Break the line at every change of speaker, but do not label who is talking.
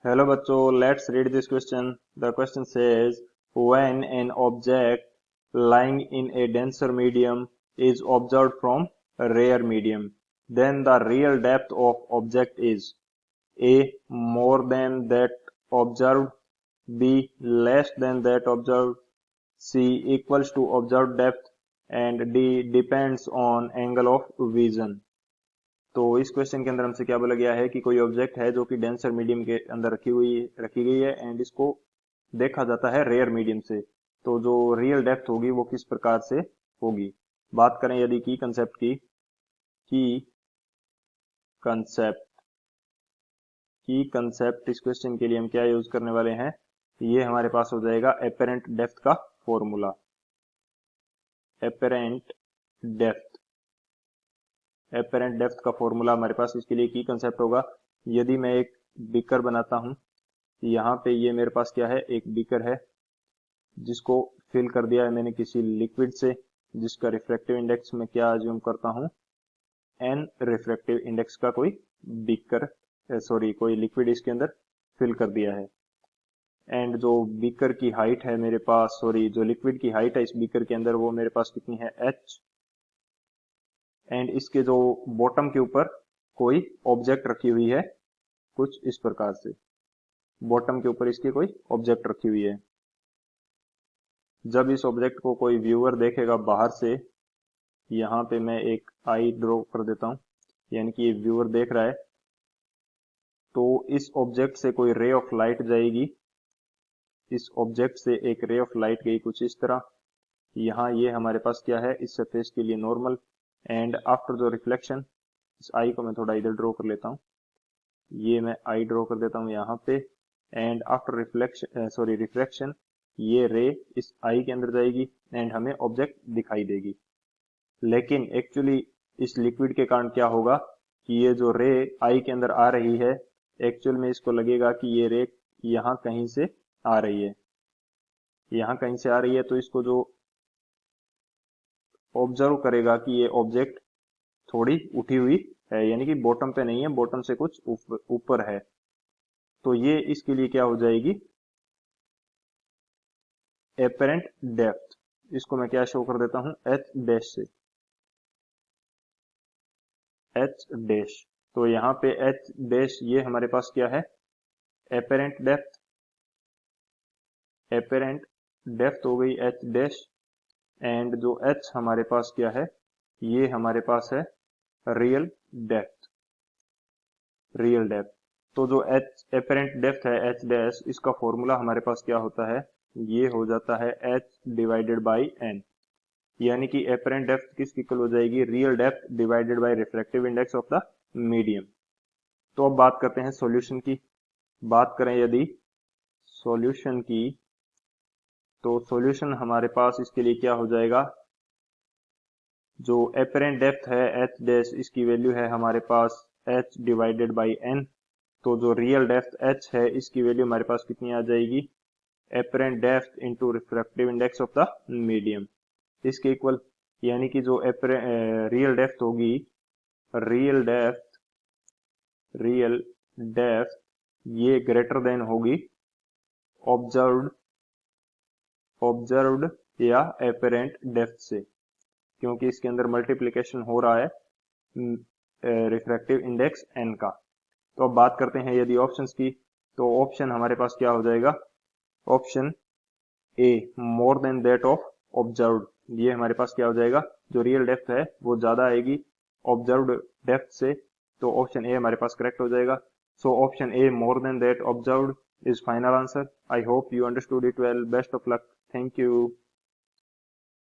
Hello बच्चों, let's read this question. The question says, when an object lying in a denser medium is observed from a rare medium, then the real depth of object is A. More than that observed, B. Less than that observed, C. Equals to observed depth, and D. Depends on angle of vision. तो इस question के अंदर हमसे क्या बोला गया है कि कोई ऑब्जेक्ट है जो कि डेंसर मीडियम के अंदर रखी गई है एंड इसको देखा जाता है रेयर मीडियम से। तो जो रियल डेप्थ होगी वो किस प्रकार से होगी। बात करें यदि कंसेप्ट की कंसेप्ट इस क्वेश्चन के लिए हम क्या यूज करने वाले हैं, ये हमारे पास हो जाएगा एपेरेंट डेप्थ का फॉर्मूला। एपेरेंट डेप्थ का फॉर्मूला हमारे पास इसके लिए की कंसेप्ट होगा। यदि मैं एक बीकर बनाता हूं, यहाँ पे ये मेरे पास क्या है, एक बीकर है जिसको फिल कर दिया है मैंने किसी लिक्विड से, जिसका रिफ्रैक्टिव इंडेक्स में क्या अज्यूम करता हूं, एन रिफ्रैक्टिव इंडेक्स का कोई बीकर कोई लिक्विड इसके अंदर फिल कर दिया है। एंड जो बीकर की हाइट है मेरे पास, जो लिक्विड की हाइट है इस बीकर के अंदर, वो मेरे पास कितनी है, एच। एंड इसके जो बॉटम के ऊपर कोई ऑब्जेक्ट रखी हुई है कुछ इस प्रकार से, बॉटम के ऊपर इसके कोई ऑब्जेक्ट रखी हुई है। जब इस ऑब्जेक्ट को कोई व्यूअर देखेगा बाहर से, यहाँ पे मैं एक आई ड्रॉ कर देता हूं, यानी कि ये व्यूअर देख रहा है, तो इस ऑब्जेक्ट से कोई रे ऑफ लाइट जाएगी, इस ऑब्जेक्ट से एक रे ऑफ लाइट गई कुछ इस तरह। यहाँ ये हमारे पास क्या है, इस सरफेस के लिए नॉर्मल। एंड आफ्टर जो रिफ्लेक्शन, इस आई को मैं थोड़ा इधर ड्रॉ कर लेता हूँ, ये मैं आई ड्रॉ कर देता हूँ यहाँ पे। एंड आफ्टर रिफ्लेक्शन ये रे इस आई के अंदर जाएगी एंड हमें ऑब्जेक्ट दिखाई देगी। लेकिन एक्चुअली इस लिक्विड के कारण क्या होगा कि ये जो रे आई के अंदर आ रही है, एक्चुअल में इसको लगेगा कि ये रे यहाँ कहीं से आ रही है, यहाँ कहीं से आ रही है। तो इसको जो ऑब्जर्व करेगा कि ये ऑब्जेक्ट थोड़ी उठी हुई है, यानी कि बॉटम पे नहीं है, बॉटम से कुछ ऊपर है। तो ये इसके लिए क्या हो जाएगी, एपेरेंट डेप्थ। इसको मैं क्या शो कर देता हूं, एच डैश से, एच डैश। तो यहाँ पे एच डैश ये हमारे पास क्या है, एपेरेंट डेप्थ हो गई एच डैश। एंड जो एच हमारे पास क्या है, ये हमारे पास है रियल डेप्थ। तो जो एच एपेरेंट डेप्थ है एच डैश, इसका फॉर्मूला हमारे पास क्या होता है, ये हो जाता है एच डिवाइडेड बाई एन, यानी कि एपेरेंट डेप्थ किसकी इक्वल हो जाएगी, real depth divided by refractive index of the medium. तो अब बात करते हैं सॉल्यूशन की। बात करें यदि सॉल्यूशन की, तो सॉल्यूशन हमारे पास इसके लिए क्या हो जाएगा, जो एपेरेंट डेप्थ है एच डैश, इसकी वैल्यू है हमारे पास एच डिवाइडेड बाई एन। तो जो रियल डेप्थ एच है इसकी वैल्यू हमारे पास कितनी आ जाएगी, apparent depth into refractive index of the medium, इसके इक्वल। यानी कि जो रियल डेप्थ होगी, रियल डेप्थ ये ग्रेटर देन होगी ऑब्जर्व्ड या एपेरेंट डेप्थ से, क्योंकि इसके अंदर मल्टीप्लिकेशन हो रहा है रिफ्रैक्टिव इंडेक्स एन का। तो अब बात करते हैं यदि ऑप्शंस की, तो ऑप्शन हमारे पास क्या हो जाएगा, option A more than that of observed, ये हमारे पास क्या हो जाएगा, जो रियल डेप्थ है वो ज्यादा आएगी ऑब्जर्व्ड डेप्थ से। तो ऑप्शन ए हमारे पास करेक्ट हो जाएगा। So option A more than that observed is final answer. I hope you understood it well. Best of luck. Thank you.